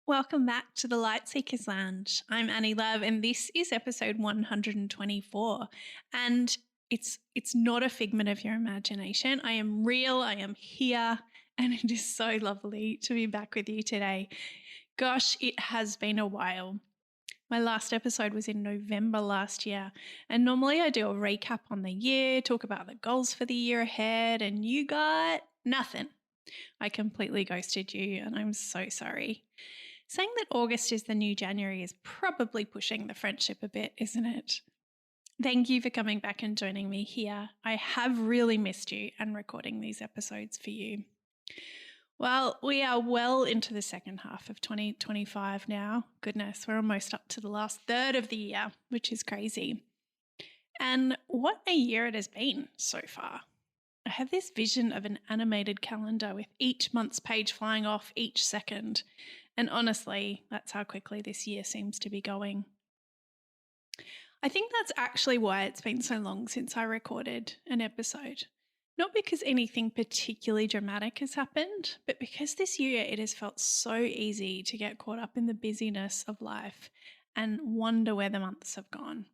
Welcome back to the Light Seekers Lounge. I'm Annie Love, and this is episode 124. And it's not a figment of your imagination. I am real, I am here, and it is so lovely to be back with you today. Gosh, it has been a while. My last episode was in November last year, and normally I do a recap on the year, talk about the goals for the year ahead, and you got nothing. I completely ghosted you, and I'm so sorry. Saying that August is the new January is probably pushing the friendship a bit, isn't it? Thank you for coming back and joining me here. I have really missed you and recording these episodes for you. Well, we are well into the second half of 2025 now. Goodness, we're almost up to the last third of the year, which is crazy. And what a year it has been so far. I have this vision of an animated calendar with each month's page flying off each second. And honestly, that's how quickly this year seems to be going. I think that's actually why it's been so long since I recorded an episode. Not because anything particularly dramatic has happened, but because this year it has felt so easy to get caught up in the busyness of life and wonder where the months have gone.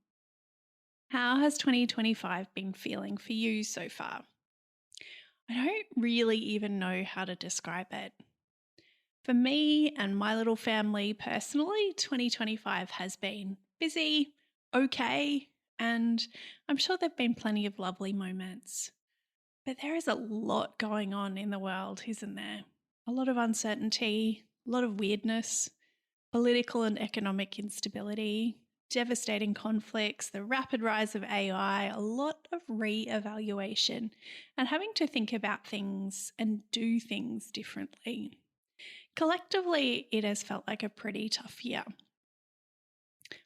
How has 2025 been feeling for you so far? I don't really even know how to describe it. For me and my little family personally, 2025 has been busy, okay, and I'm sure there have been plenty of lovely moments. But there is a lot going on in the world, isn't there? A lot of uncertainty, a lot of weirdness, political and economic instability, devastating conflicts, the rapid rise of AI, a lot of re-evaluation, and having to think about things and do things differently. Collectively, it has felt like a pretty tough year.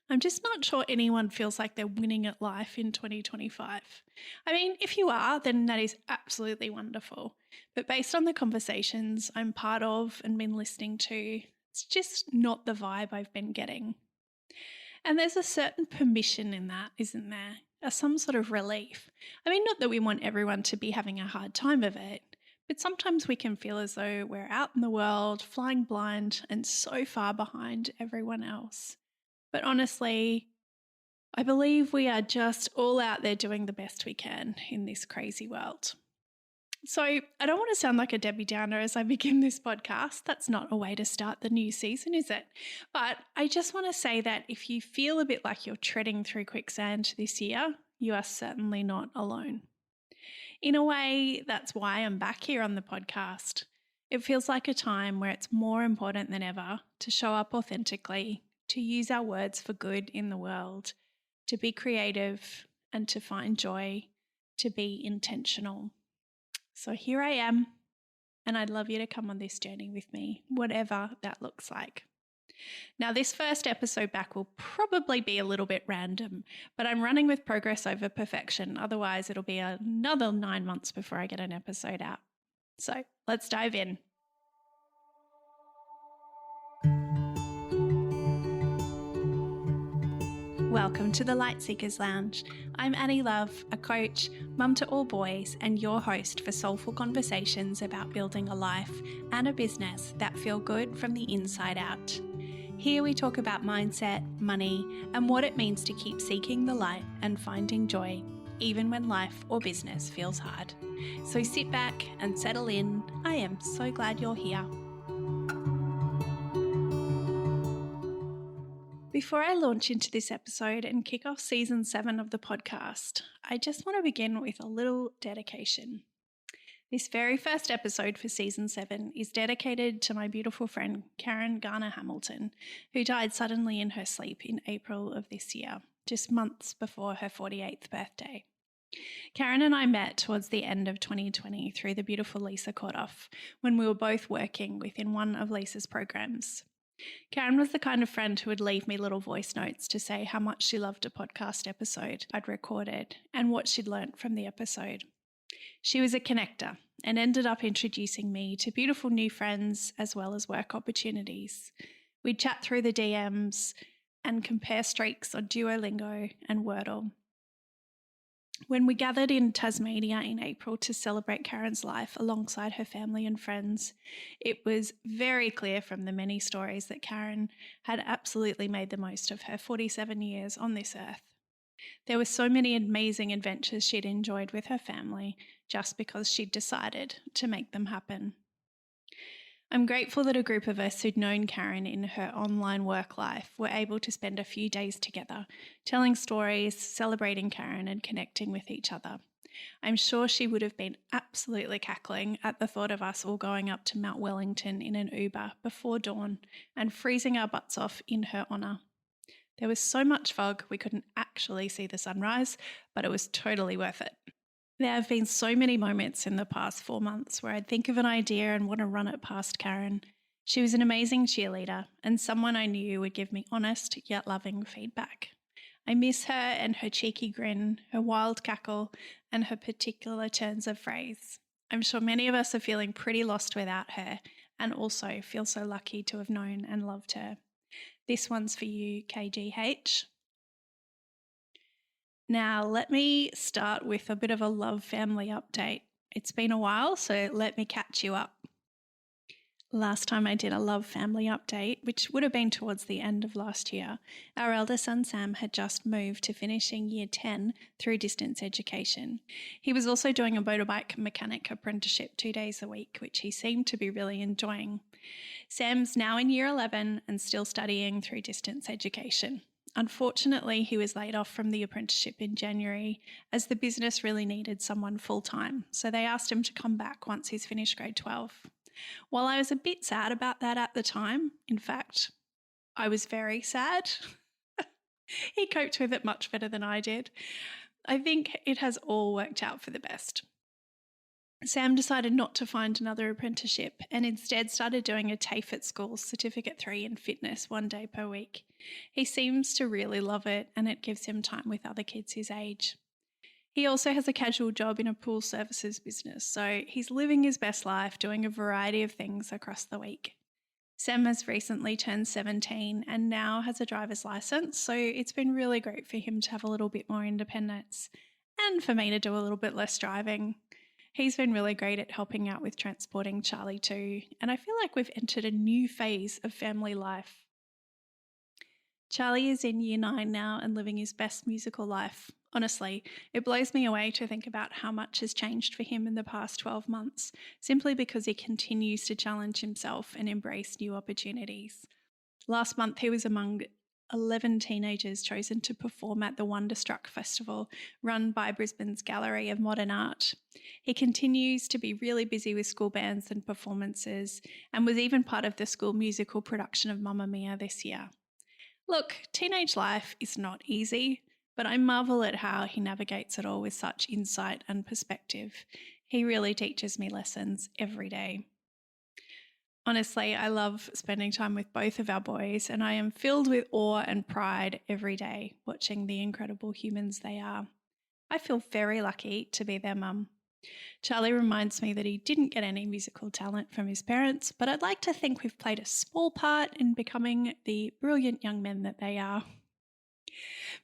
I'm just not sure anyone feels like they're winning at life in 2025. I mean, if you are, then that is absolutely wonderful. But based on the conversations I'm part of and been listening to, it's just not the vibe I've been getting. And there's a certain permission in that, isn't there? Some sort of relief. I mean, not that we want everyone to be having a hard time of it, but sometimes we can feel as though we're out in the world, flying blind and so far behind everyone else. But honestly, I believe we are just all out there doing the best we can in this crazy world. So I don't want to sound like a Debbie Downer as I begin this podcast. That's not a way to start the new season, is it? But I just want to say that if you feel a bit like you're treading through quicksand this year, you are certainly not alone. In a way, that's why I'm back here on the podcast. It feels like a time where it's more important than ever to show up authentically, to use our words for good in the world, to be creative and to find joy, to be intentional. So here I am, and I'd love you to come on this journey with me, whatever that looks like. Now, this first episode back will probably be a little bit random, but I'm running with progress over perfection. Otherwise, it'll be another 9 months before I get an episode out. So let's dive in. Welcome to the Light Seekers Lounge. I'm Annie Love, a coach, mum to all boys, and your host for soulful conversations about building a life and a business that feel good from the inside out. Here we talk about mindset, money, and what it means to keep seeking the light and finding joy, even when life or business feels hard. So sit back and settle in. I am so glad you're here. Before I launch into this episode and kick off season 7 of the podcast, I just want to begin with a little dedication. This very first episode for season 7 is dedicated to my beautiful friend, Karen Garner Hamilton, who died suddenly in her sleep in April of this year, just months before her 48th birthday. Karen and I met towards the end of 2020 through the beautiful Lisa Kordoff when we were both working within one of Lisa's programs. Karen was the kind of friend who would leave me little voice notes to say how much she loved a podcast episode I'd recorded and what she'd learnt from the episode. She was a connector and ended up introducing me to beautiful new friends as well as work opportunities. We'd chat through the DMs and compare streaks on Duolingo and Wordle. When we gathered in Tasmania in April to celebrate Karen's life alongside her family and friends, it was very clear from the many stories that Karen had absolutely made the most of her 47 years on this earth. There were so many amazing adventures she'd enjoyed with her family just because she'd decided to make them happen. I'm grateful that a group of us who'd known Karen in her online work life were able to spend a few days together, telling stories, celebrating Karen, and connecting with each other. I'm sure she would have been absolutely cackling at the thought of us all going up to Mount Wellington in an Uber before dawn and freezing our butts off in her honour. There was so much fog we couldn't actually see the sunrise, but it was totally worth it. There have been so many moments in the past 4 months where I'd think of an idea and want to run it past Karen. She was an amazing cheerleader and someone I knew would give me honest yet loving feedback. I miss her and her cheeky grin, her wild cackle, and her particular turns of phrase. I'm sure many of us are feeling pretty lost without her and also feel so lucky to have known and loved her. This one's for you, KGH. Now, let me start with a bit of a love family update. It's been a while, so let me catch you up. Last time I did a love family update, which would have been towards the end of last year, our eldest son Sam had just moved to finishing year 10 through distance education. He was also doing a motorbike mechanic apprenticeship 2 days a week, which he seemed to be really enjoying. Sam's now in year 11 and still studying through distance education. Unfortunately, he was laid off from the apprenticeship in January as the business really needed someone full-time, so they asked him to come back once he's finished grade 12. While I was a bit sad about that at the time, in fact, I was very sad. He coped with it much better than I did. I think it has all worked out for the best. Sam decided not to find another apprenticeship and instead started doing a TAFE at school, Certificate 3 in fitness, 1 day per week. He seems to really love it and it gives him time with other kids his age. He also has a casual job in a pool services business, so he's living his best life doing a variety of things across the week. Sam has recently turned 17 and now has a driver's license, so it's been really great for him to have a little bit more independence and for me to do a little bit less driving. He's been really great at helping out with transporting Charlie too, and I feel like we've entered a new phase of family life. Charlie is in year 9 now and living his best musical life. Honestly, it blows me away to think about how much has changed for him in the past 12 months, simply because he continues to challenge himself and embrace new opportunities. Last month, he was among 11 teenagers chosen to perform at the Wonderstruck Festival, run by Brisbane's Gallery of Modern Art. He continues to be really busy with school bands and performances, and was even part of the school musical production of Mamma Mia this year. Look, teenage life is not easy, but I marvel at how he navigates it all with such insight and perspective. He really teaches me lessons every day. Honestly, I love spending time with both of our boys, and I am filled with awe and pride every day watching the incredible humans they are. I feel very lucky to be their mum. Charlie reminds me that he didn't get any musical talent from his parents, but I'd like to think we've played a small part in becoming the brilliant young men that they are.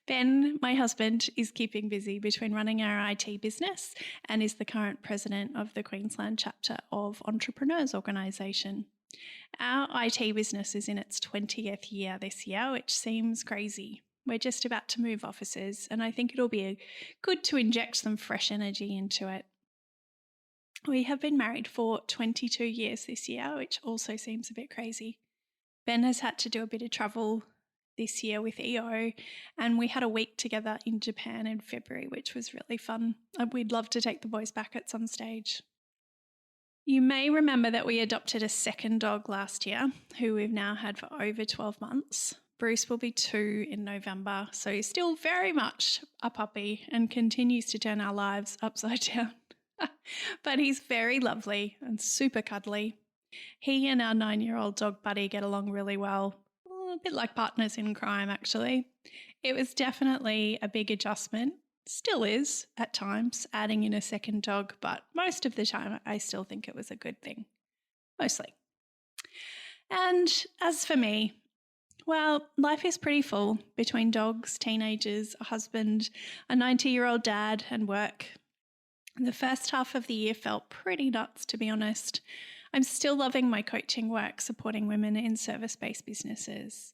Ben, my husband, is keeping busy between running our IT business and is the current president of the Queensland chapter of Entrepreneurs Organisation. Our IT business is in its 20th year this year, which seems crazy. We're just about to move offices, and I think it'll be good to inject some fresh energy into it. We have been married for 22 years this year, which also seems a bit crazy. Ben has had to do a bit of travel this year with EO, and we had a week together in Japan in February, which was really fun. We'd love to take the boys back at some stage. You may remember that we adopted a second dog last year, who we've now had for over 12 months. Bruce will be 2 in November, so he's still very much a puppy and continues to turn our lives upside down. But he's very lovely and super cuddly. He and our 9-year-old dog Buddy get along really well, a bit like partners in crime actually. It was definitely a big adjustment, still is at times, adding in a second dog, but most of the time I still think it was a good thing, mostly. And as for me, Well, life is pretty full between dogs, teenagers, a husband, a 90-year-old dad, and work. The first half of the year felt pretty nuts, to be honest. I'm still loving my coaching work supporting women in service-based businesses.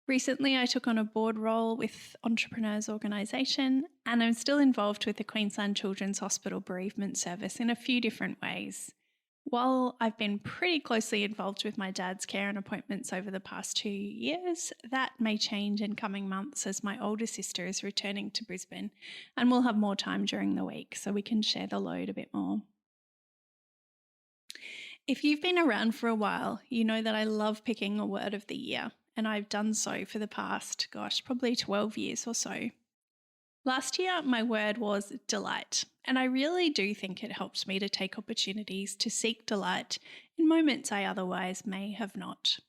Recently, I took on a board role with Entrepreneurs Organisation, and I'm still involved with the Queensland Children's Hospital Bereavement Service in a few different ways. While I've been pretty closely involved with my dad's care and appointments over the past 2 years, that may change in coming months as my older sister is returning to Brisbane and we'll have more time during the week so we can share the load a bit more. If you've been around for a while, you know that I love picking a word of the year, and I've done so for the past, probably 12 years or so. Last year, my word was delight, and I really do think it helped me to take opportunities to seek delight in moments I otherwise may have not.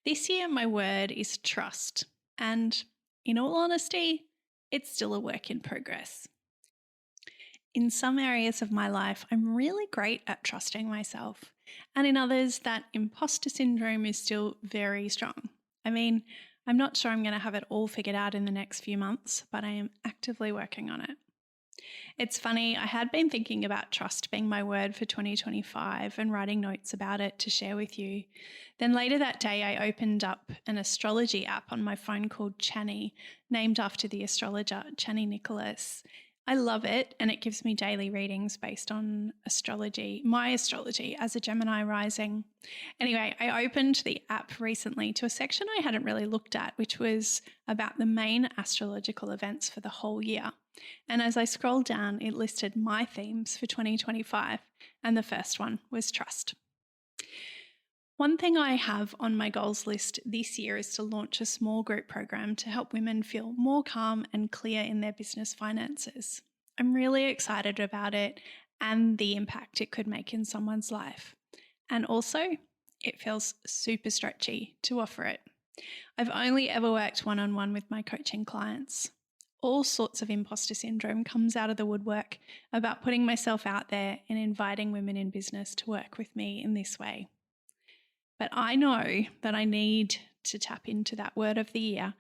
This year, my word is trust, and in all honesty, it's still a work in progress. In some areas of my life, I'm really great at trusting myself, and in others, that imposter syndrome is still very strong. I'm not sure I'm going to have it all figured out in the next few months, but I am actively working on it. It's funny, I had been thinking about trust being my word for 2025 and writing notes about it to share with you. Then later that day, I opened up an astrology app on my phone called Chani, named after the astrologer Chani Nicholas. I love it, and it gives me daily readings based on my astrology as a Gemini rising. Anyway, I opened the app recently to a section I hadn't really looked at, which was about the main astrological events for the whole year. And as I scrolled down, it listed my themes for 2025, and the first one was trust. One thing I have on my goals list this year is to launch a small group program to help women feel more calm and clear in their business finances. I'm really excited about it and the impact it could make in someone's life. And also, it feels super stretchy to offer it. I've only ever worked one-on-one with my coaching clients. All sorts of imposter syndrome comes out of the woodwork about putting myself out there and inviting women in business to work with me in this way. But I know that I need to tap into that word of the year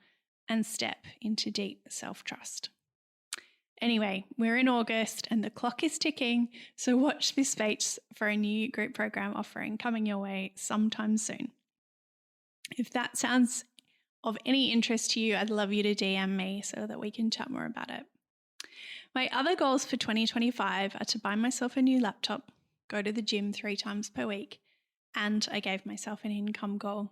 and step into deep self-trust. Anyway, we're in August and the clock is ticking, so watch this space for a new group program offering coming your way sometime soon. If that sounds of any interest to you, I'd love you to DM me so that we can chat more about it. My other goals for 2025 are to buy myself a new laptop, go to the gym 3 times per week, and I gave myself an income goal.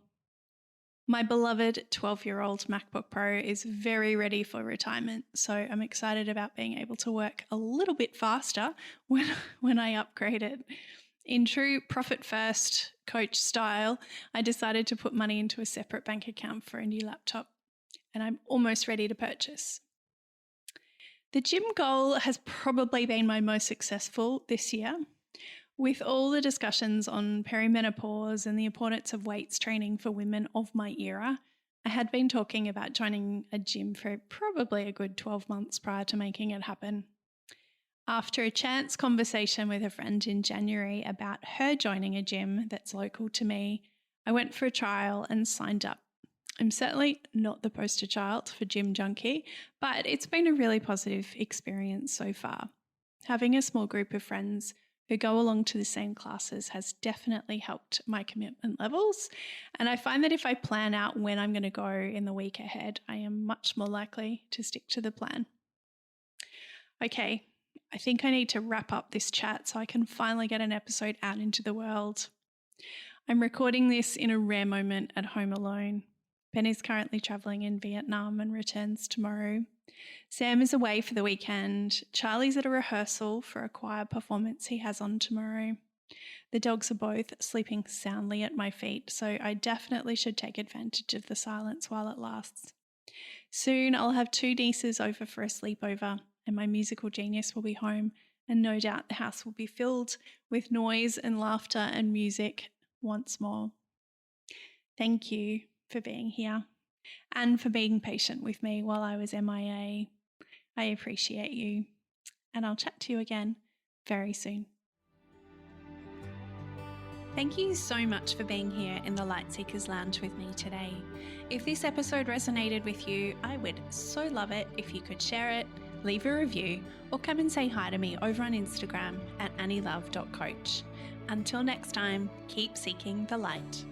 My beloved 12-year-old MacBook Pro is very ready for retirement, so I'm excited about being able to work a little bit faster when I upgrade it. In true profit-first coach style, I decided to put money into a separate bank account for a new laptop, and I'm almost ready to purchase. The gym goal has probably been my most successful this year. With all the discussions on perimenopause and the importance of weights training for women of my era, I had been talking about joining a gym for probably a good 12 months prior to making it happen. After a chance conversation with a friend in January about her joining a gym that's local to me, I went for a trial and signed up. I'm certainly not the poster child for Gym Junkie, but it's been a really positive experience so far. Having a small group of friends who go along to the same classes has definitely helped my commitment levels. And I find that if I plan out when I'm going to go in the week ahead, I am much more likely to stick to the plan. Okay, I think I need to wrap up this chat so I can finally get an episode out into the world. I'm recording this in a rare moment at home alone. Ben is currently travelling in Vietnam and returns tomorrow. Sam is away for the weekend. Charlie's at a rehearsal for a choir performance he has on tomorrow. The dogs are both sleeping soundly at my feet, so I definitely should take advantage of the silence while it lasts. Soon I'll have 2 nieces over for a sleepover, and my musical genius will be home, and no doubt the house will be filled with noise and laughter and music once more. Thank you for being here and for being patient with me while I was MIA. I appreciate you, and I'll chat to you again very soon. Thank you so much for being here in the Light Seekers Lounge with me today. If this episode resonated with you, I would so love it if you could share it, leave a review, or come and say hi to me over on Instagram at annielove.coach. Until next time, keep seeking the light.